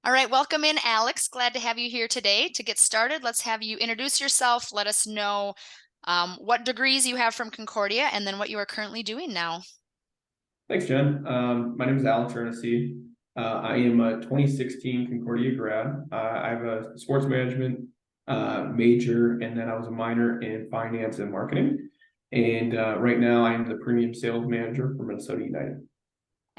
All right, welcome in, Alex. Glad to have you here today. To get started, let's have you introduce yourself. Let us know what degrees you have from Concordia and then what you are currently doing now. Thanks, Jen. My name is Alex Eernisse. I am a 2016 Concordia grad. I have a sports management major, and then I was a minor in finance and marketing. And right now, I am the premium sales manager for Minnesota United.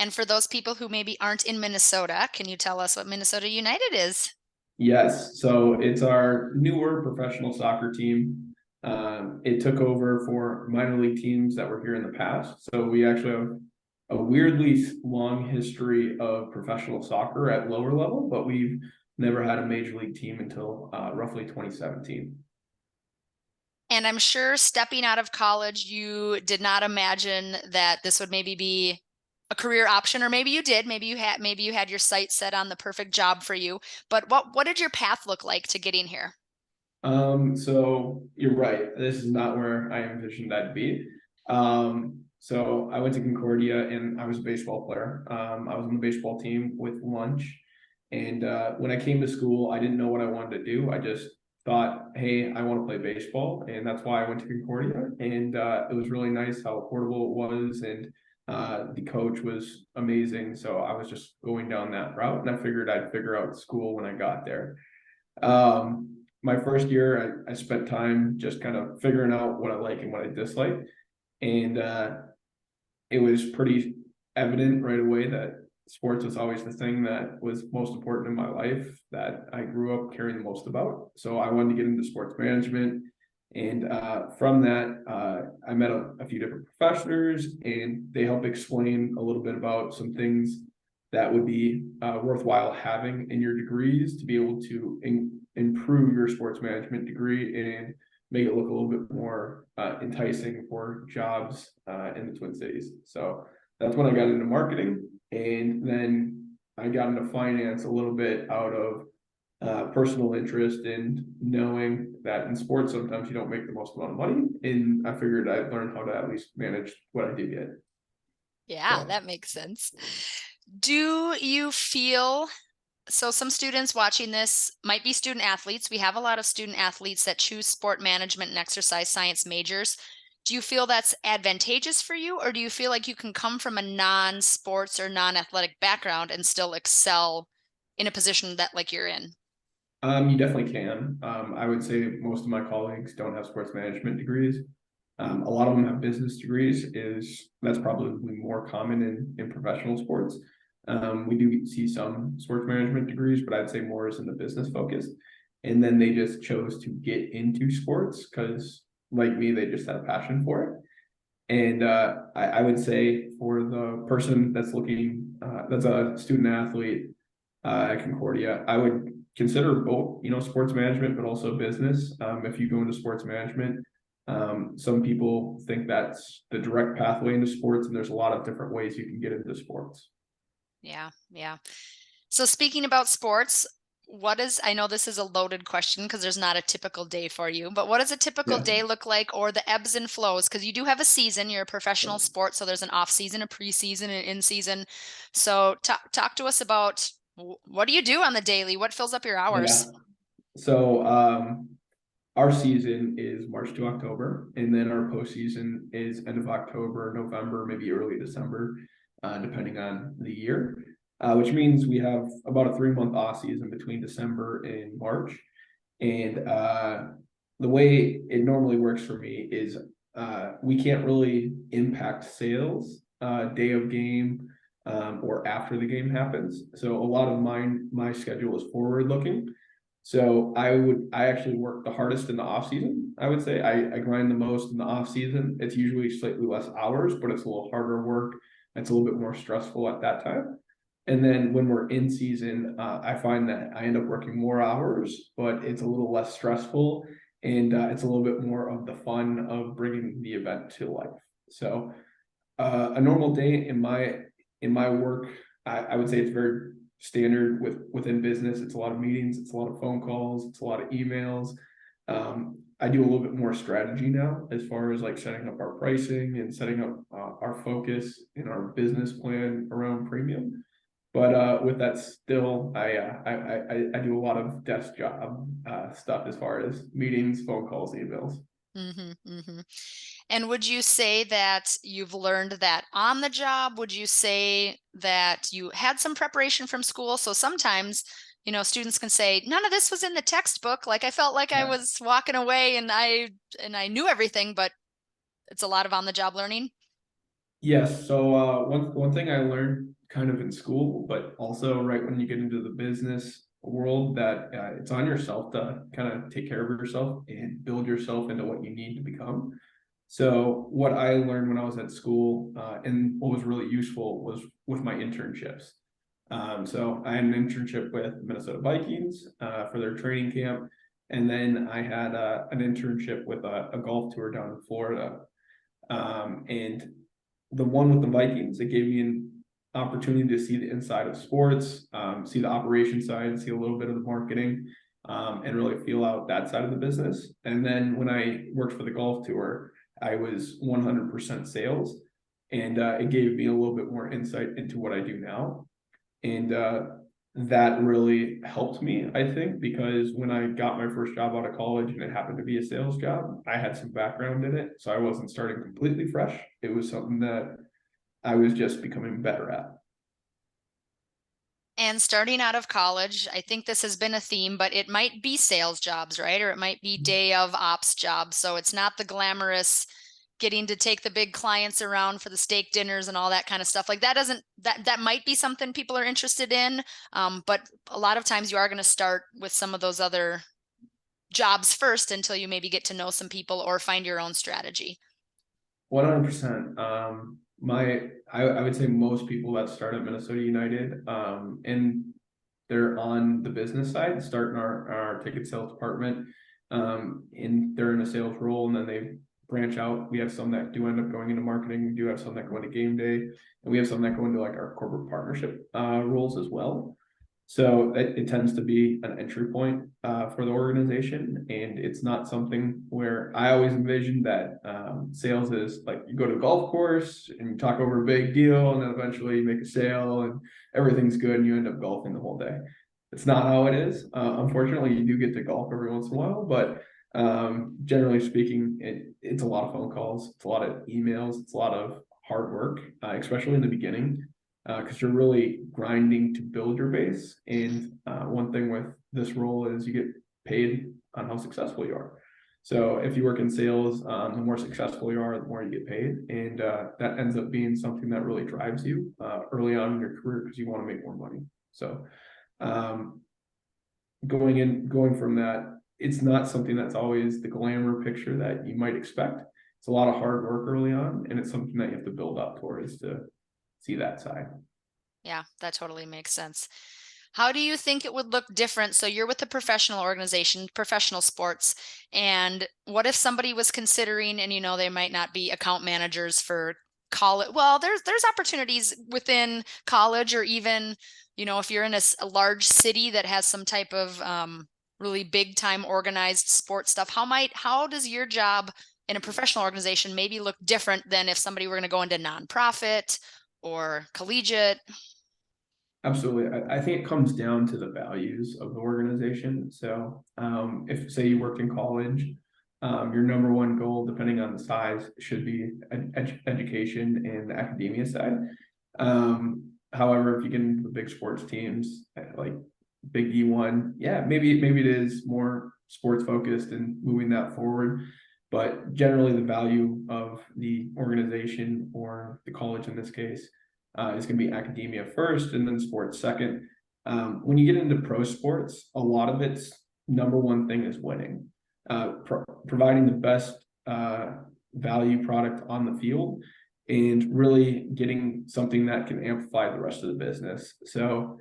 And for those people who maybe aren't in Minnesota, can you tell us what Minnesota United is? Yes, so it's our newer professional soccer team. It took over for minor league teams that were here in the past. So we actually have a weirdly long history of professional soccer at lower level, but we've never had a major league team until roughly 2017. And I'm sure stepping out of college, you did not imagine that this would maybe be a career option, or maybe you did. Maybe you had your sights set on the perfect job for you. But what did your path look like to getting here? So you're right. This is not where I envisioned I'd be. So I went to Concordia and I was a baseball player. I was on the baseball team with lunch. And when I came to school, I didn't know what I wanted to do. I just thought, hey, I want to play baseball. And that's why I went to Concordia. And it was really nice how affordable it was. And the coach was amazing. So I was just going down that route. And I figured I'd figure out school when I got there. My first year, I spent time just kind of figuring out what I like and what I dislike. And it was pretty evident right away that sports was always the thing that was most important in my life that I grew up caring the most about. So I wanted to get into sports management. And from that, I met a few different professors, and they helped explain a little bit about some things that would be worthwhile having in your degrees to be able to improve your sports management degree and make it look a little bit more enticing for jobs in the Twin Cities. So that's when I got into marketing, and then I got into finance a little bit out of personal interest in knowing that in sports sometimes you don't make the most amount of money, and I figured I'd learn how to at least manage what I did get. Yeah, So that makes sense. Do you feel so some students watching this might be student athletes. We have a lot of student athletes that choose sport management and exercise science majors. Do you feel that's advantageous for you, or do you feel like you can come from a non-sports or non-athletic background and still excel in a position that like you're in? you definitely can. I would say most of my colleagues don't have sports management degrees. A lot of them have business degrees. That's probably more common in professional sports. We do see some sports management degrees, but I'd say more is in the business focus. And then they just chose to get into sports because, like me, they just had a passion for it. And I would say for the person that's looking, that's a student athlete at Concordia, I would consider both, sports management, but also business. If you go into sports management, some people think that's the direct pathway into sports, and there's a lot of different ways you can get into sports. Yeah, yeah. So speaking about sports, I know this is a loaded question because there's not a typical day for you, but what does a typical Yeah. day look like, or the ebbs and flows? Because you do have a season, you're a professional sport, so there's an off season, a preseason, an in season. So talk to us about what do you do on the daily? What fills up your Yeah. hours? So our season is March to October, and then our postseason is end of October, November, maybe early December, depending on the year. Which means we have about a 3 month off season between December and March. And the way it normally works for me is we can't really impact sales day of game or after the game happens. So a lot of my schedule is forward looking. So I actually work the hardest in the off season. I would say I grind the most in the off season. It's usually slightly less hours, but it's a little harder work. It's a little bit more stressful at that time. And then when we're in season, I find that I end up working more hours, but it's a little less stressful, and it's a little bit more of the fun of bringing the event to life. So a normal day in my work, I would say it's very standard within business. It's a lot of meetings, it's a lot of phone calls, it's a lot of emails. I do a little bit more strategy now as far as like setting up our pricing and setting up our focus in our business plan around premium. But with that, still, I do a lot of desk job stuff as far as meetings, phone calls, emails. And would you say that you've learned that on the job? Would you say that you had some preparation from school? So sometimes, students can say, none of this was in the textbook. Like I felt like I Yeah. was walking away and I knew everything, but it's a lot of on the job learning. Yes. So one thing I learned kind of in school, but also right when you get into the business world, that it's on yourself to kind of take care of yourself and build yourself into what you need to become. So what I learned when I was at school, and what was really useful was with my internships. So I had an internship with Minnesota Vikings for their training camp, and then I had an internship with a golf tour down in Florida. And the one with the Vikings, it gave me an opportunity to see the inside of sports, see the operation side, see a little bit of the marketing, and really feel out that side of the business. And then when I worked for the golf tour, I was 100% sales, and it gave me a little bit more insight into what I do now. And that really helped me, I think, because when I got my first job out of college and it happened to be a sales job, I had some background in it. So I wasn't starting completely fresh. It was something that I was just becoming better at. And starting out of college, I think this has been a theme, but it might be sales jobs, right? Or it might be day of ops jobs. So it's not the glamorous getting to take the big clients around for the steak dinners and all that kind of stuff. Like that might be something people are interested in. But a lot of times you are going to start with some of those other jobs first until you maybe get to know some people or find your own strategy. 100%. I would say most people that start at Minnesota United, and they're on the business side, starting our ticket sales department, and they're in a sales role, and then they branch out. We have some that do end up going into marketing. We do have some that go into game day, and we have some that go into like our corporate partnership roles as well. So it tends to be an entry point for the organization, and it's not something where I always envisioned that sales is like you go to a golf course and you talk over a big deal, and then eventually you make a sale and everything's good, and you end up golfing the whole day. It's not how it is. Unfortunately, you do get to golf every once in a while, but generally speaking, it's a lot of phone calls, it's a lot of emails, it's a lot of hard work, especially in the beginning, because you're really grinding to build your base. And one thing with this role is you get paid on how successful you are. So if you work in sales, the more successful you are, the more you get paid, and that ends up being something that really drives you early on in your career because you want to make more money. So um, going from that, it's not something that's always the glamour picture that you might expect. It's a lot of hard work early on, and it's something that you have to build up towards to see that side. Yeah, that totally makes sense. How do you think it would look different? So you're with a professional organization, professional sports, and what if somebody was considering, and they might not be account managers for college. Well, there's opportunities within college, or even, if you're in a large city that has some type of really big time organized sports stuff. How does your job in a professional organization maybe look different than if somebody were going to go into nonprofit or collegiate? Absolutely. I think it comes down to the values of the organization. So, if say you worked in college, your number one goal, depending on the size, should be education and the academia side. However, if you get into the big sports teams like Big D1, yeah, maybe it is more sports focused and moving that forward. But generally, the value of the organization or the college in this case is going to be academia first and then sports second. When you get into pro sports, a lot of its number one thing is winning, providing the best value product on the field and really getting something that can amplify the rest of the business. So,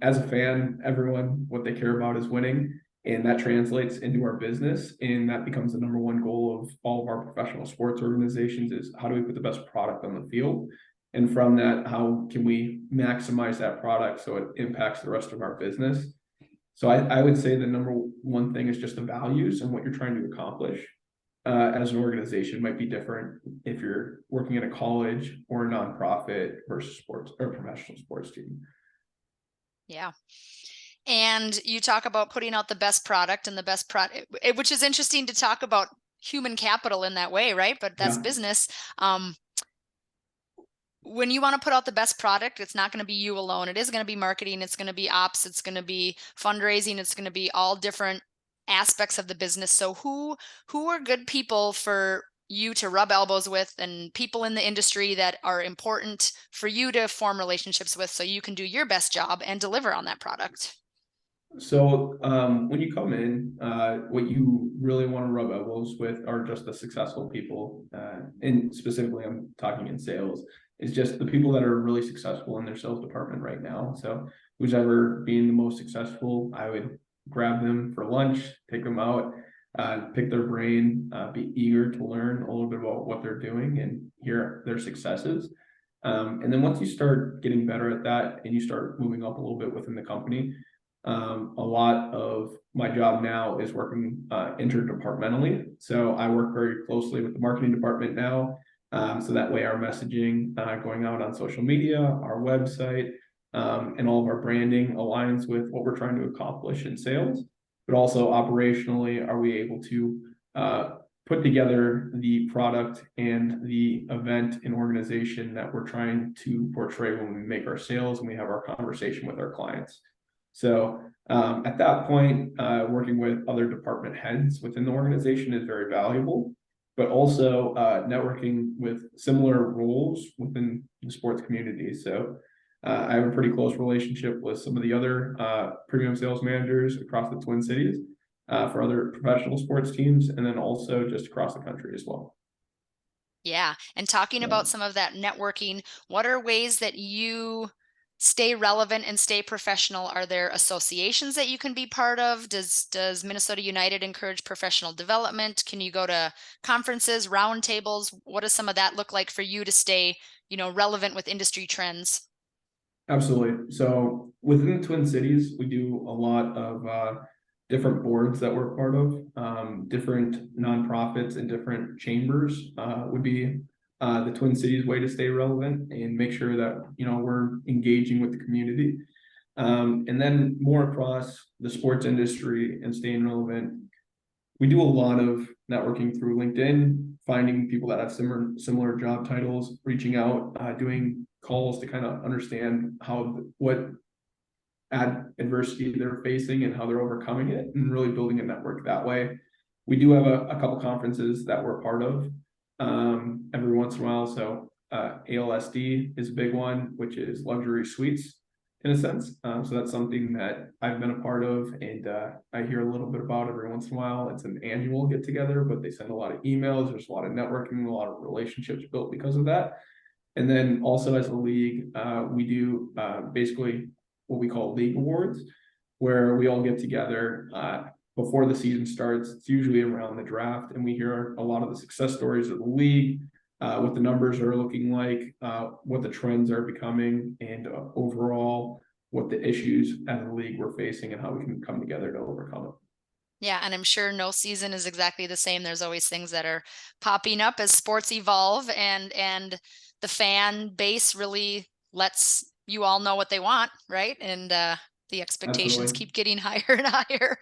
as a fan, everyone, what they care about is winning. And that translates into our business. And that becomes the number one goal of all of our professional sports organizations is how do we put the best product on the field? And from that, how can we maximize that product so it impacts the rest of our business? So I would say the number one thing is just the values and what you're trying to accomplish. as an organization might be different if you're working at a college or a nonprofit versus sports or professional sports team. Yeah. And you talk about putting out the best product and the best product, which is interesting to talk about human capital in that way, right? But that's Yeah. business. When you want to put out the best product, it's not going to be you alone. It is going to be marketing. It's going to be ops. It's going to be fundraising. It's going to be all different aspects of the business. So who are good people for you to rub elbows with, and people in the industry that are important for you to form relationships with so you can do your best job and deliver on that product? So when you come in, what you really want to rub elbows with are just the successful people, and specifically, I'm talking in sales. Is just the people that are really successful in their sales department right now. So who's ever being the most successful, I would grab them for lunch, take them out, pick their brain, be eager to learn a little bit about what they're doing and hear their successes. And then once you start getting better at that and you start moving up a little bit within the company, a lot of my job now is working interdepartmentally. So I work very closely with the marketing department now. So that way our messaging going out on social media, our website, and all of our branding aligns with what we're trying to accomplish in sales. But also operationally, are we able to put together the product and the event and organization that we're trying to portray when we make our sales and we have our conversation with our clients. So at that point, working with other department heads within the organization is very valuable, but also networking with similar roles within the sports community. So I have a pretty close relationship with some of the other premium sales managers across the Twin Cities for other professional sports teams, and then also just across the country as well. Yeah. And talking Yeah. about some of that networking, what are ways that you stay relevant and stay professional? Are there associations that you can be part of? Does Minnesota United encourage professional development? Can you go to conferences, roundtables? What does some of that look like for you to stay, relevant with industry trends? Absolutely. So within the Twin Cities, we do a lot of different boards that we're part of, different nonprofits and different chambers would be the Twin Cities way to stay relevant and make sure that we're engaging with the community. And then more across the sports industry and staying relevant. We do a lot of networking through LinkedIn, finding people that have similar job titles, reaching out, doing calls to kind of understand what adversity they're facing and how they're overcoming it, and really building a network that way. We do have a couple conferences that we're part of every once in a while. So ALSD is a big one, which is luxury suites in a sense. So that's something that I've been a part of, and I hear a little bit about every once in a while. It's an annual get together, but they send a lot of emails. There's a lot of networking, a lot of relationships built because of that. And then also as a league, we do basically what we call league awards, where we all get together before the season starts. It's usually around the draft, and we hear a lot of the success stories of the league, what the numbers are looking like, what the trends are becoming, and overall what the issues as a league we're facing and how we can come together to overcome it. Yeah, and I'm sure no season is exactly the same. There's always things that are popping up as sports evolve, and the fan base really lets you all know what they want, right? And the expectations Absolutely. keep getting higher and higher.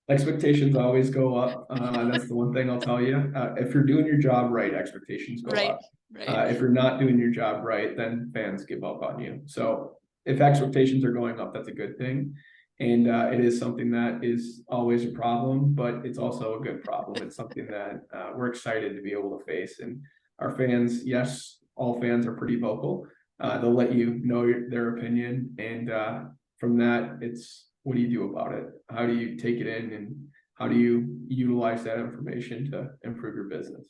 Expectations always go up. That's the one thing I'll tell you. If you're doing your job right, expectations go Right, up. right. If you're not doing your job right, then fans give up on you. So if expectations are going up, that's a good thing. And it is something that is always a problem, but it's also a good problem. It's something that we're excited to be able to face. And our fans, yes, all fans are pretty vocal. They'll let you know their opinion. And from that, it's what do you do about it? How do you take it in, and how do you utilize that information to improve your business?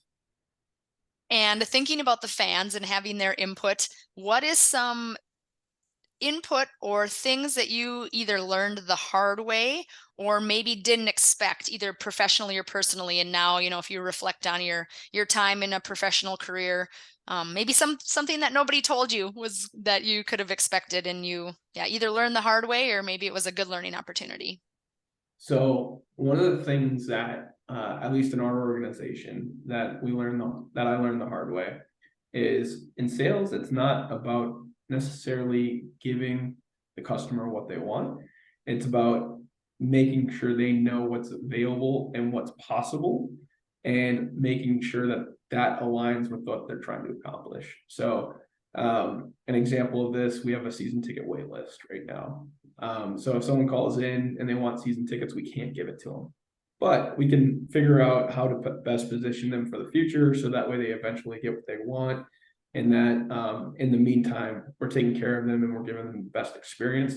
And thinking about the fans and having their input, what is some input or things that you either learned the hard way or maybe didn't expect, either professionally or personally, and now if you reflect on your time in a professional career, maybe something that nobody told you was that you could have expected, and you either learned the hard way or maybe it was a good learning opportunity? So one of the things that at least in our organization, that I learned the hard way, is in sales, it's not about necessarily giving the customer what they want. It's about making sure they know what's available and what's possible, and making sure that that aligns with what they're trying to accomplish. So, an example of this, we have a season ticket wait list right now. So if someone calls in and they want season tickets, we can't give it to them, but we can figure out how to best position them for the future, so that way they eventually get what they want. And that, in the meantime, we're taking care of them and we're giving them the best experience.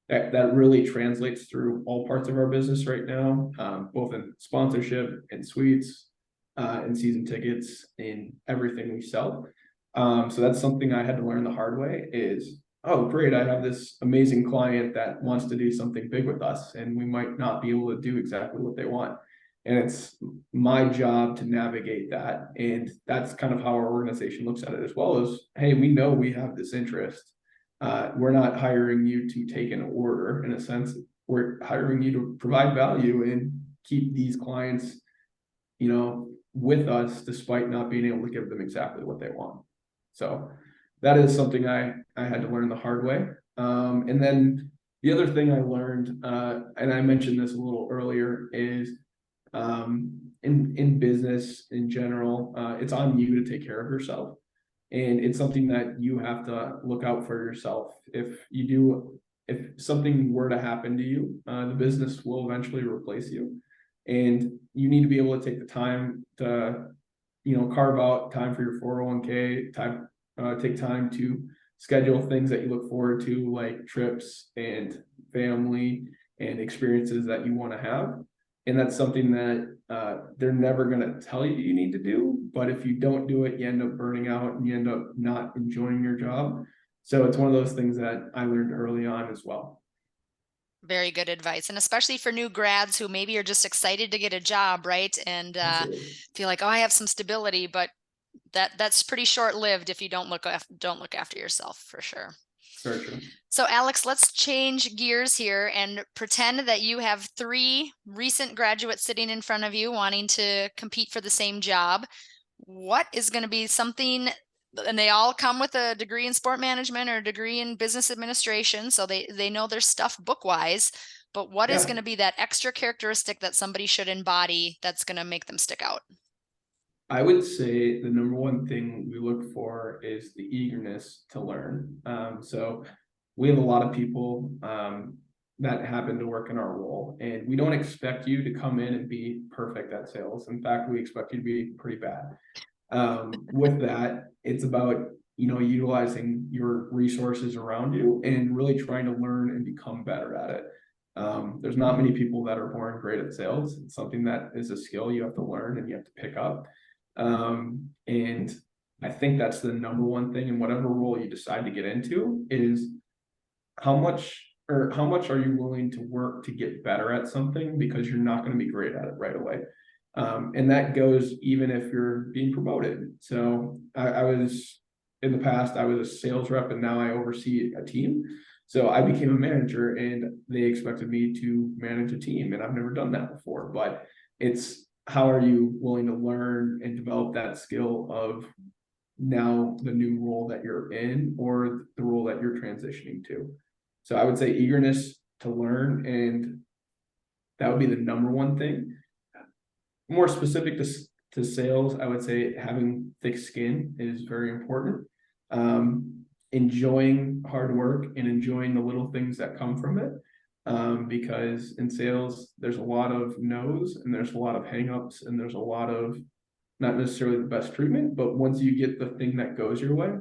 That really translates through all parts of our business right now, both in sponsorship and suites, and season tickets, in everything we sell. So that's something I had to learn the hard way is, oh, great, I have this amazing client that wants to do something big with us, and we might not be able to do exactly what they want. And it's my job to navigate that. And that's kind of how our organization looks at it as well, as, hey, we know we have this interest. We're not hiring you to take an order, in a sense. We're hiring you to provide value and keep these clients, with us, despite not being able to give them exactly what they want. So that is something I had to learn the hard way. And then the other thing I learned, and I mentioned this a little earlier, is in business in general, it's on you to take care of yourself. And it's something that you have to look out for yourself. If something were to happen to you, the business will eventually replace you. And you need to be able to take the time to, carve out time for your 401k, take time to schedule things that you look forward to, like trips and family and experiences that you want to have. And that's something that they're never going to tell you need to do. But if you don't do it, you end up burning out and you end up not enjoying your job. So it's one of those things that I learned early on as well. Very good advice. And especially for new grads who maybe are just excited to get a job, right? And Absolutely. feel like, oh, I have some stability, but that's pretty short-lived if you don't look after yourself, for sure. Very true. So Alex, let's change gears here and pretend that you have 3 recent graduates sitting in front of you wanting to compete for the same job. What is going to be something, and they all come with a degree in sport management or a degree in business administration, so they know their stuff book-wise, but what is Yeah. going to be that extra characteristic that somebody should embody that's going to make them stick out? I would say the number one thing we look for is the eagerness to learn. So we have a lot of people that happen to work in our role, and we don't expect you to come in and be perfect at sales. In fact, we expect you to be pretty bad. With that, it's about, utilizing your resources around you and really trying to learn and become better at it. There's not many people that are born great at sales. It's something that is a skill you have to learn and you have to pick up. And I think that's the number one thing in whatever role you decide to get into, is how much are you willing to work to get better at something, because you're not going to be great at it right away. And that goes even if you're being promoted. So I was, in the past, I was a sales rep, and now I oversee a team. So I became a manager and they expected me to manage a team, and I've never done that before. But it's, how are you willing to learn and develop that skill of now the new role that you're in, or the role that you're transitioning to. So I would say eagerness to learn, and that would be the number one thing. More specific to sales, I would say having thick skin is very important. Enjoying hard work and enjoying the little things that come from it. Because in sales, there's a lot of no's and there's a lot of hangups and there's a lot of not necessarily the best treatment, but once you get the thing that goes your way,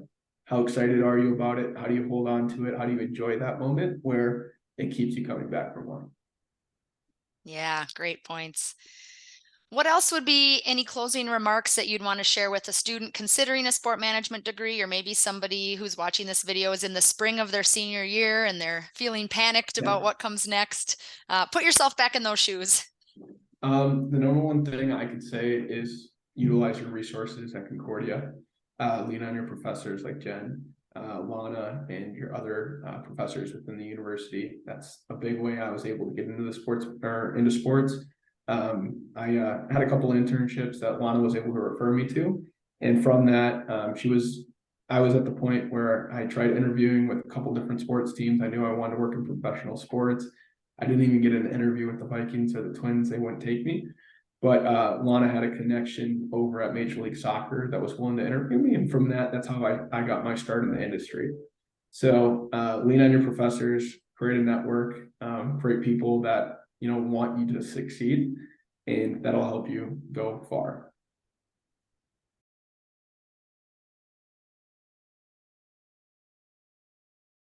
how excited are you about it? How do you hold on to it? How do you enjoy that moment where it keeps you coming back for more? Yeah, great points. What else would be any closing remarks that you'd want to share with a student considering a sport management degree, or maybe somebody who's watching this video is in the spring of their senior year and they're feeling panicked Yeah. about what comes next? Put yourself back in those shoes. The number one thing I could say is utilize your resources at Concordia. Lean on your professors like Jen, Lana, and your other professors within the university. That's a big way I was able to get into the sports, or into sports. I had a couple of internships that Lana was able to refer me to. And from that, I was at the point where I tried interviewing with a couple different sports teams. I knew I wanted to work in professional sports. I didn't even get an interview with the Vikings or the Twins. They wouldn't take me. But Lana had a connection over at Major League Soccer that was willing to interview me. And from that, that's how I got my start in the industry. So lean on your professors, create a network, create people that want you to succeed, and that'll help you go far.